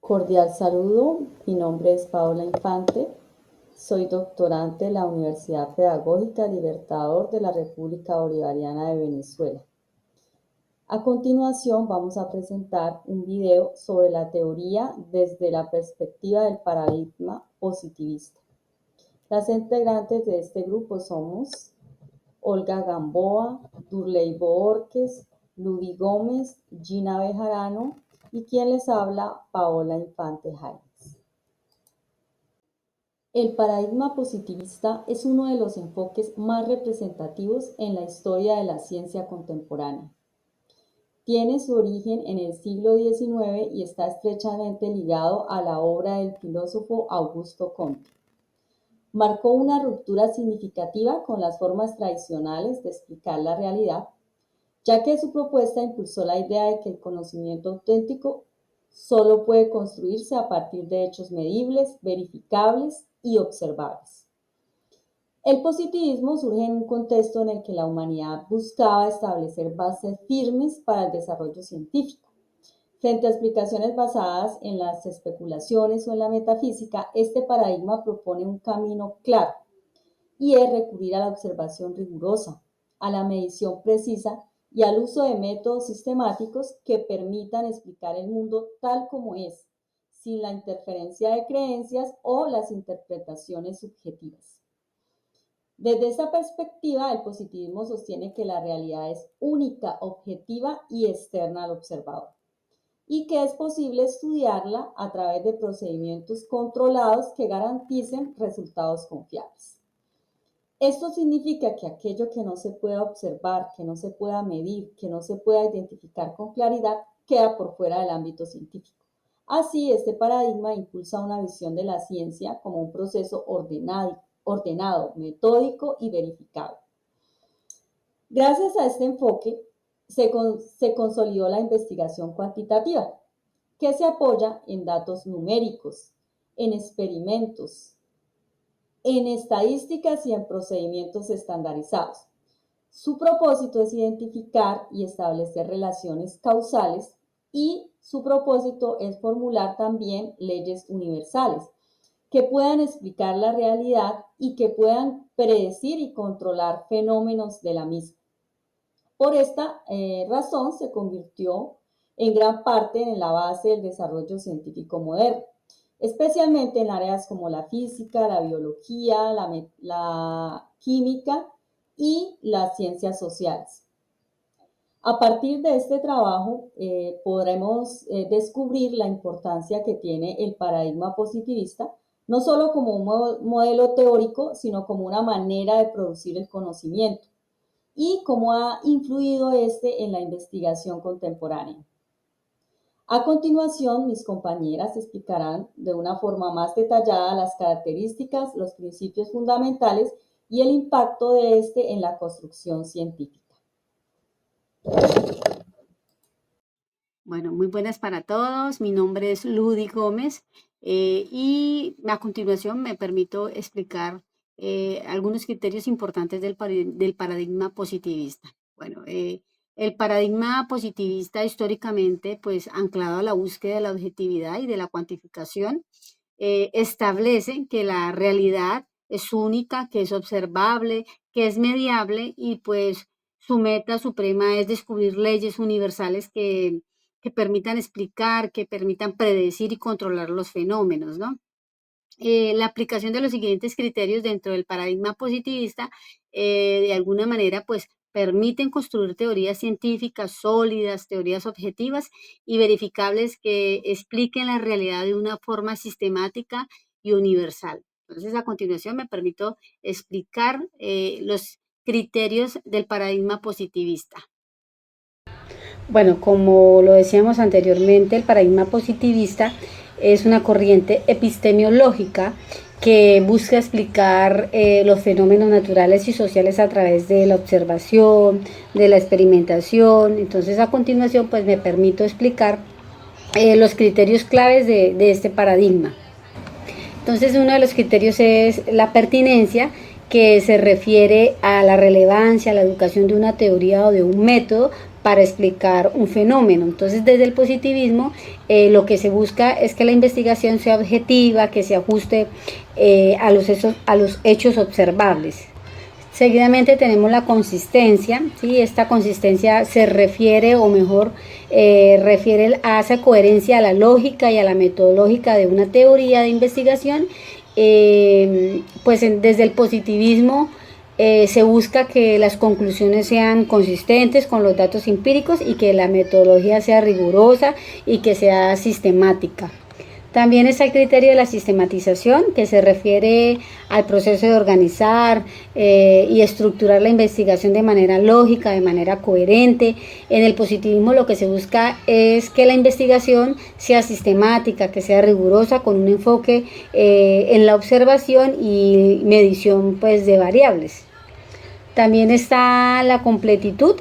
Cordial saludo, mi nombre es Paola Infante, soy doctorante de la Universidad Pedagógica Libertador de la República Bolivariana de Venezuela. A continuación vamos a presentar un video sobre la teoría desde la perspectiva del paradigma positivista. Las integrantes de este grupo somos Olga Gamboa, Durley Bohórquez, Ludy Gómez, Gina Bejarano y quien les habla, Paola Infante Jaimes. El paradigma positivista es uno de los enfoques más representativos en la historia de la ciencia contemporánea. Tiene su origen en el siglo XIX y está estrechamente ligado a la obra del filósofo Augusto Comte. Marcó una ruptura significativa con las formas tradicionales de explicar la realidad, ya que su propuesta impulsó la idea de que el conocimiento auténtico solo puede construirse a partir de hechos medibles, verificables y observables. El positivismo surge en un contexto en el que la humanidad buscaba establecer bases firmes para el desarrollo científico. Frente a explicaciones basadas en las especulaciones o en la metafísica, este paradigma propone un camino claro y es recurrir a la observación rigurosa, a la medición precisa y al uso de métodos sistemáticos que permitan explicar el mundo tal como es, sin la interferencia de creencias o las interpretaciones subjetivas. Desde esta perspectiva, el positivismo sostiene que la realidad es única, objetiva y externa al observador, y que es posible estudiarla a través de procedimientos controlados que garanticen resultados confiables. Esto significa que aquello que no se pueda observar, que no se pueda medir, que no se pueda identificar con claridad, queda por fuera del ámbito científico. Así, este paradigma impulsa una visión de la ciencia como un proceso ordenado, metódico y verificable. Gracias a este enfoque, se consolidó la investigación cuantitativa, que se apoya en datos numéricos, en experimentos, en estadísticas y en procedimientos estandarizados. Su propósito es identificar y establecer relaciones causales y su propósito es formular también leyes universales que puedan explicar la realidad y que puedan predecir y controlar fenómenos de la misma. Por esta razón se convirtió en gran parte en la base del desarrollo científico moderno, especialmente en áreas como la física, la biología, la química y las ciencias sociales. A partir de este trabajo podremos descubrir la importancia que tiene el paradigma positivista, no solo como un modelo teórico, sino como una manera de producir el conocimiento y cómo ha influido este en la investigación contemporánea. A continuación, mis compañeras explicarán de una forma más detallada las características, los principios fundamentales y el impacto de este en la construcción científica. Bueno, muy buenas para todos. Mi nombre es Ludy Gómez y a continuación me permito explicar algunos criterios importantes del paradigma positivista. Bueno, el paradigma positivista históricamente, pues anclado a la búsqueda de la objetividad y de la cuantificación, establece que la realidad es única, que es observable, que es mediable y pues su meta suprema es descubrir leyes universales que permitan explicar, que permitan predecir y controlar los fenómenos, ¿no? La aplicación de los siguientes criterios dentro del paradigma positivista, de alguna manera, pues permiten construir teorías científicas sólidas, teorías objetivas y verificables que expliquen la realidad de una forma sistemática y universal. Entonces, a continuación me permito explicar los criterios del paradigma positivista. Bueno, como lo decíamos anteriormente, el paradigma positivista es una corriente epistemológica que busca explicar los fenómenos naturales y sociales a través de la observación, de la experimentación. Entonces, a continuación, pues me permito explicar los criterios claves de este paradigma. Entonces, uno de los criterios es la pertinencia, que se refiere a la relevancia, a la educación de una teoría o de un método para explicar un fenómeno. Entonces, desde el positivismo, lo que se busca es que la investigación sea objetiva, que se ajuste a los hechos observables. Seguidamente tenemos la consistencia, ¿sí? Esta consistencia se refiere, o mejor, refiere a esa coherencia a la lógica y a la metodológica de una teoría de investigación. Desde el positivismo se busca que las conclusiones sean consistentes con los datos empíricos y que la metodología sea rigurosa y que sea sistemática. También está el criterio de la sistematización, que se refiere al proceso de organizar y estructurar la investigación de manera lógica, de manera coherente. En el positivismo lo que se busca es que la investigación sea sistemática, que sea rigurosa, con un enfoque en la observación y medición, pues, de variables. También está la completitud.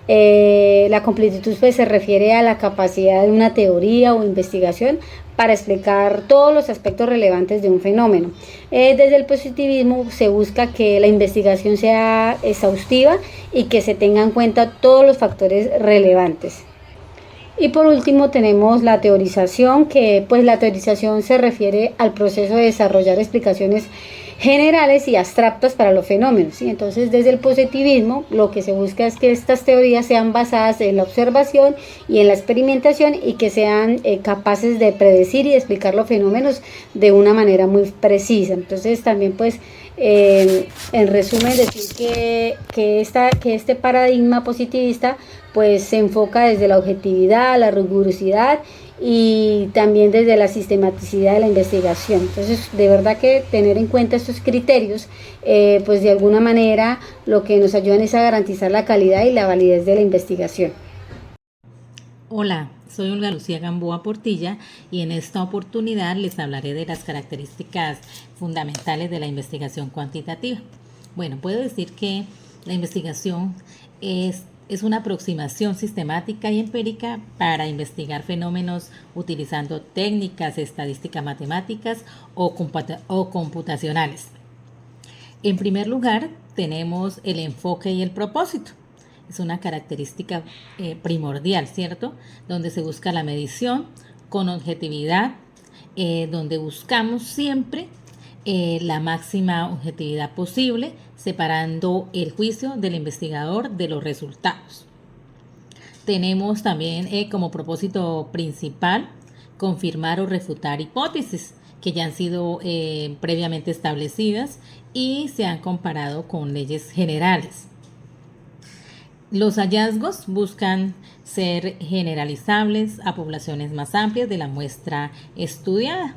La completitud, pues, se refiere a la capacidad de una teoría o investigación para explicar todos los aspectos relevantes de un fenómeno. Desde el positivismo se busca que la investigación sea exhaustiva y que se tengan en cuenta todos los factores relevantes. Y por último tenemos la teorización, que pues la teorización se refiere al proceso de desarrollar explicaciones generales y abstractas para los fenómenos, ¿sí? Entonces, desde el positivismo lo que se busca es que estas teorías sean basadas en la observación y en la experimentación y que sean capaces de predecir y de explicar los fenómenos de una manera muy precisa. Entonces, también, pues, en resumen, decir que este paradigma positivista pues se enfoca desde la objetividad, la rigurosidad y también desde la sistematicidad de la investigación. Entonces, de verdad que tener en cuenta estos criterios, pues de alguna manera lo que nos ayudan es a garantizar la calidad y la validez de la investigación. Hola, soy Olga Lucía Gamboa Portilla y en esta oportunidad les hablaré de las características fundamentales de la investigación cuantitativa. Bueno, puedo decir que la investigación es una aproximación sistemática y empírica para investigar fenómenos utilizando técnicas estadísticas matemáticas o computacionales. En primer lugar, tenemos el enfoque y el propósito. Es una característica primordial, ¿cierto? Donde se busca la medición con objetividad, donde buscamos siempre la máxima objetividad posible, separando el juicio del investigador de los resultados. Tenemos también como propósito principal confirmar o refutar hipótesis que ya han sido previamente establecidas y se han comparado con leyes generales. Los hallazgos buscan ser generalizables a poblaciones más amplias de la muestra estudiada.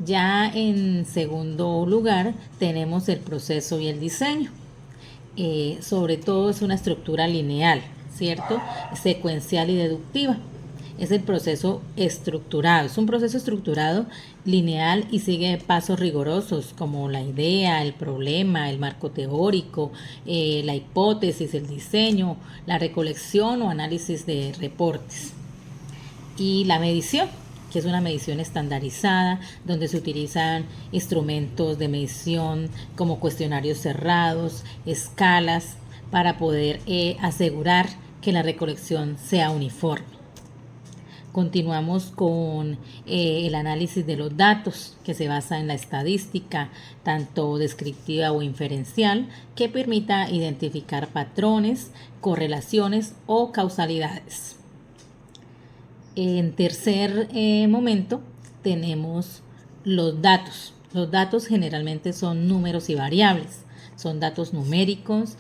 Ya en segundo lugar tenemos el proceso y el diseño. Sobre todo es una estructura lineal, ¿cierto? Secuencial y deductiva. Es el proceso estructurado, es un proceso estructurado lineal y sigue pasos rigurosos como la idea, el problema, el marco teórico, la hipótesis, el diseño, la recolección o análisis de reportes. Y la medición, que es una medición estandarizada, donde se utilizan instrumentos de medición como cuestionarios cerrados, escalas, para poder asegurar que la recolección sea uniforme. Continuamos con el análisis de los datos, que se basa en la estadística, tanto descriptiva o inferencial, que permita identificar patrones, correlaciones o causalidades. En tercer momento tenemos los datos. Los datos generalmente son números y variables. Son datos numéricos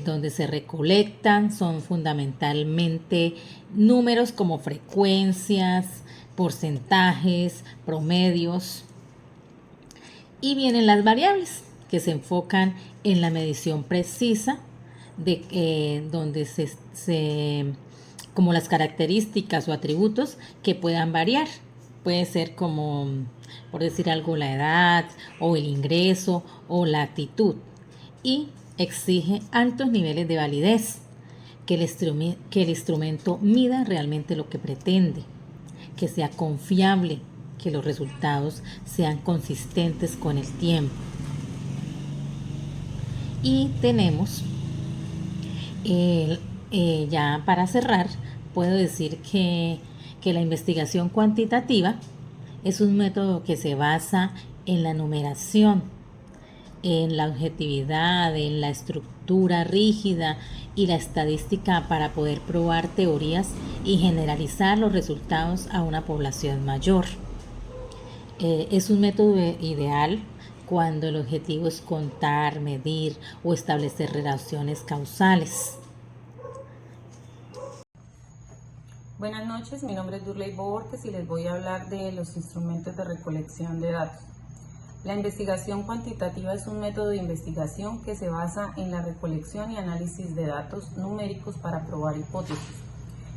donde se recolectan, son fundamentalmente números como frecuencias, porcentajes, promedios. Y vienen las variables que se enfocan en la medición precisa de donde como las características o atributos que puedan variar. Puede ser como, por decir algo, la edad o el ingreso o la actitud. Y exige altos niveles de validez, que el instrumento mida realmente lo que pretende, que sea confiable, que los resultados sean consistentes con el tiempo. Y tenemos Ya para cerrar, puedo decir que la investigación cuantitativa es un método que se basa en la numeración, en la objetividad, en la estructura rígida y la estadística para poder probar teorías y generalizar los resultados a una población mayor. Es un método ideal cuando el objetivo es contar, medir o establecer relaciones causales. Buenas noches, mi nombre es Durley Borges y les voy a hablar de los instrumentos de recolección de datos. La investigación cuantitativa es un método de investigación que se basa en la recolección y análisis de datos numéricos para probar hipótesis.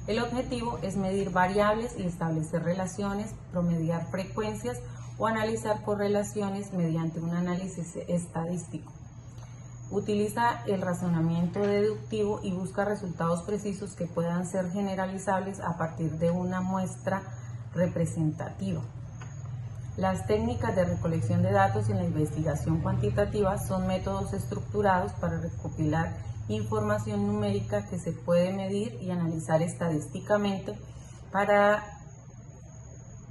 El objetivo es medir variables y establecer relaciones, promediar frecuencias o analizar correlaciones mediante un análisis estadístico. Utiliza el razonamiento deductivo y busca resultados precisos que puedan ser generalizables a partir de una muestra representativa. Las técnicas de recolección de datos en la investigación cuantitativa son métodos estructurados para recopilar información numérica que se puede medir y analizar estadísticamente para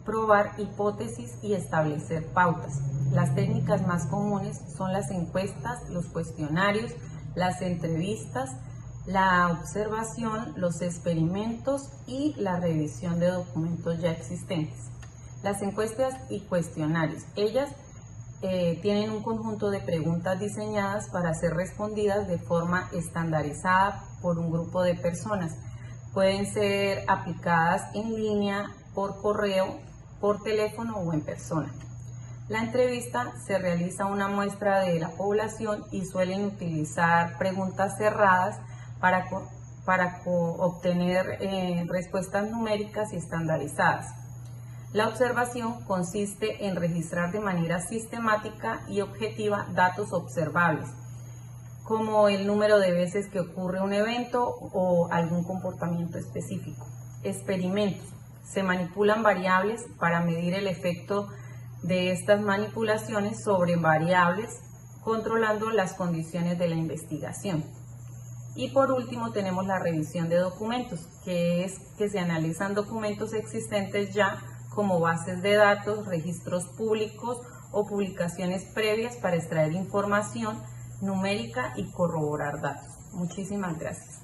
probar hipótesis y establecer pautas. Las técnicas más comunes son las encuestas, los cuestionarios, las entrevistas, la observación, los experimentos y la revisión de documentos ya existentes. Las encuestas y cuestionarios, ellas tienen un conjunto de preguntas diseñadas para ser respondidas de forma estandarizada por un grupo de personas. Pueden ser aplicadas en línea, por correo, por teléfono o en persona. La entrevista se realiza a una muestra de la población y suelen utilizar preguntas cerradas para obtener respuestas numéricas y estandarizadas. La observación consiste en registrar de manera sistemática y objetiva datos observables, como el número de veces que ocurre un evento o algún comportamiento específico. Experimentos. Se manipulan variables para medir el efecto de estas manipulaciones sobre variables, controlando las condiciones de la investigación. Y por último tenemos la revisión de documentos, que es que se analizan documentos existentes ya como bases de datos, registros públicos o publicaciones previas para extraer información numérica y corroborar datos. Muchísimas gracias.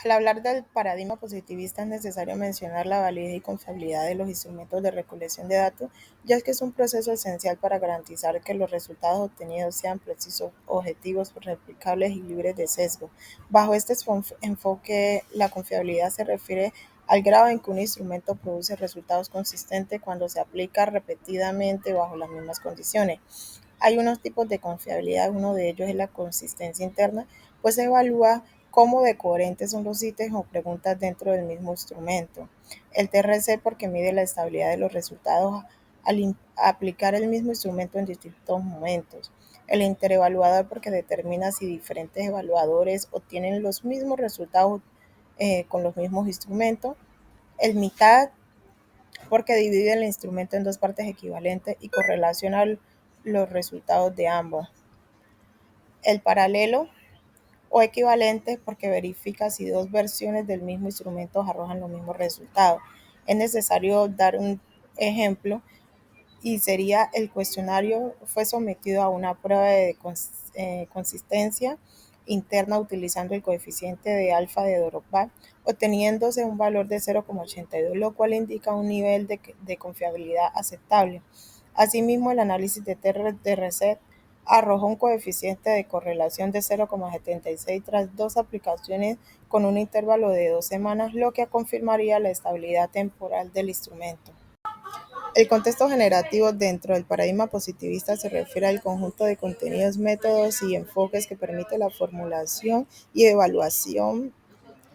Al hablar del paradigma positivista es necesario mencionar la validez y confiabilidad de los instrumentos de recolección de datos, ya que es un proceso esencial para garantizar que los resultados obtenidos sean precisos, objetivos, replicables y libres de sesgo. Bajo este enfoque, la confiabilidad se refiere al grado en que un instrumento produce resultados consistentes cuando se aplica repetidamente bajo las mismas condiciones. Hay unos tipos de confiabilidad, uno de ellos es la consistencia interna, pues se evalúa cómo de coherentes son los ítems o preguntas dentro del mismo instrumento. El TRC porque mide la estabilidad de los resultados al aplicar el mismo instrumento en distintos momentos. El interevaluador porque determina si diferentes evaluadores obtienen los mismos resultados con los mismos instrumentos. El mitad porque divide el instrumento en dos partes equivalentes y correlaciona los resultados de ambos. El paralelo o equivalente porque verifica si dos versiones del mismo instrumento arrojan los mismos resultados. Es necesario dar un ejemplo y sería: el cuestionario fue sometido a una prueba de consistencia interna utilizando el coeficiente de alfa de Dorval, obteniéndose un valor de 0,82, lo cual indica un nivel de confiabilidad aceptable. Asimismo, el análisis de TRC arrojó un coeficiente de correlación de 0,76 tras dos aplicaciones con un intervalo de 2 semanas, lo que confirmaría la estabilidad temporal del instrumento. El contexto generativo dentro del paradigma positivista se refiere al conjunto de contenidos, métodos y enfoques que permite la formulación y evaluación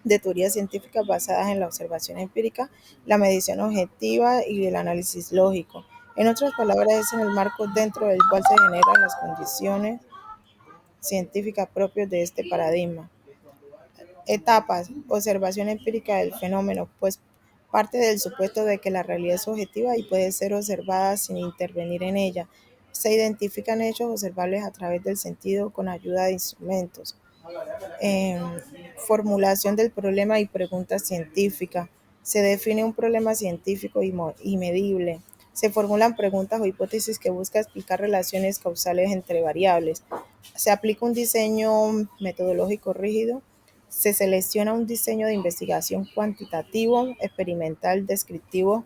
de teorías científicas basadas en la observación empírica, la medición objetiva y el análisis lógico. En otras palabras, es en el marco dentro del cual se generan las condiciones científicas propias de este paradigma. Etapas: observación empírica del fenómeno, pues parte del supuesto de que la realidad es objetiva y puede ser observada sin intervenir en ella. Se identifican hechos observables a través del sentido con ayuda de instrumentos. Formulación del problema y pregunta científica. Se define un problema científico y medible. Se formulan preguntas o hipótesis que buscan explicar relaciones causales entre variables. Se aplica un diseño metodológico rígido. Se selecciona un diseño de investigación cuantitativo, experimental, descriptivo,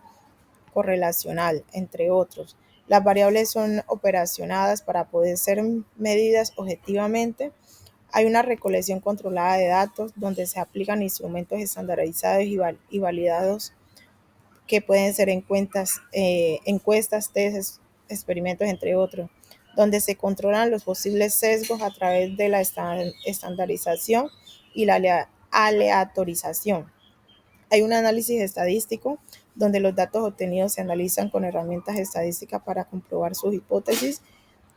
correlacional, entre otros. Las variables son operacionadas para poder ser medidas objetivamente. Hay una recolección controlada de datos donde se aplican instrumentos estandarizados y validados que pueden ser encuestas, test, experimentos, entre otros, donde se controlan los posibles sesgos a través de la estandarización y la aleatorización. Hay un análisis estadístico donde los datos obtenidos se analizan con herramientas estadísticas para comprobar sus hipótesis.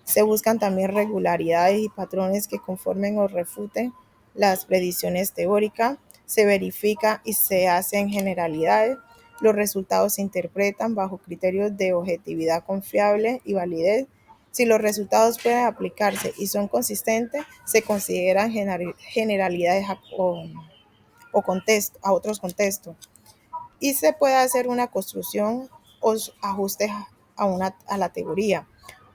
Se buscan también regularidades y patrones que conformen o refuten las predicciones teóricas. Se verifica y se hacen generalidades. Los resultados se interpretan bajo criterios de objetividad confiable y validez. Si los resultados pueden aplicarse y son consistentes, se consideran generalidades a otros contextos. Y se puede hacer una construcción o ajustes a la teoría,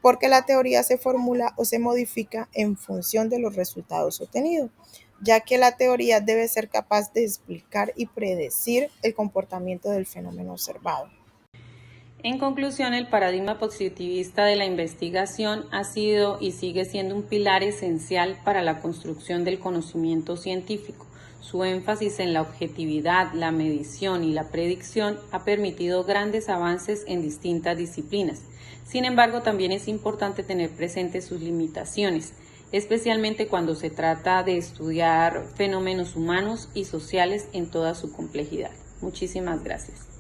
porque la teoría se formula o se modifica en función de los resultados obtenidos, ya que la teoría debe ser capaz de explicar y predecir el comportamiento del fenómeno observado. En conclusión, el paradigma positivista de la investigación ha sido y sigue siendo un pilar esencial para la construcción del conocimiento científico. Su énfasis en la objetividad, la medición y la predicción ha permitido grandes avances en distintas disciplinas. Sin embargo, también es importante tener presentes sus limitaciones, especialmente cuando se trata de estudiar fenómenos humanos y sociales en toda su complejidad. Muchísimas gracias.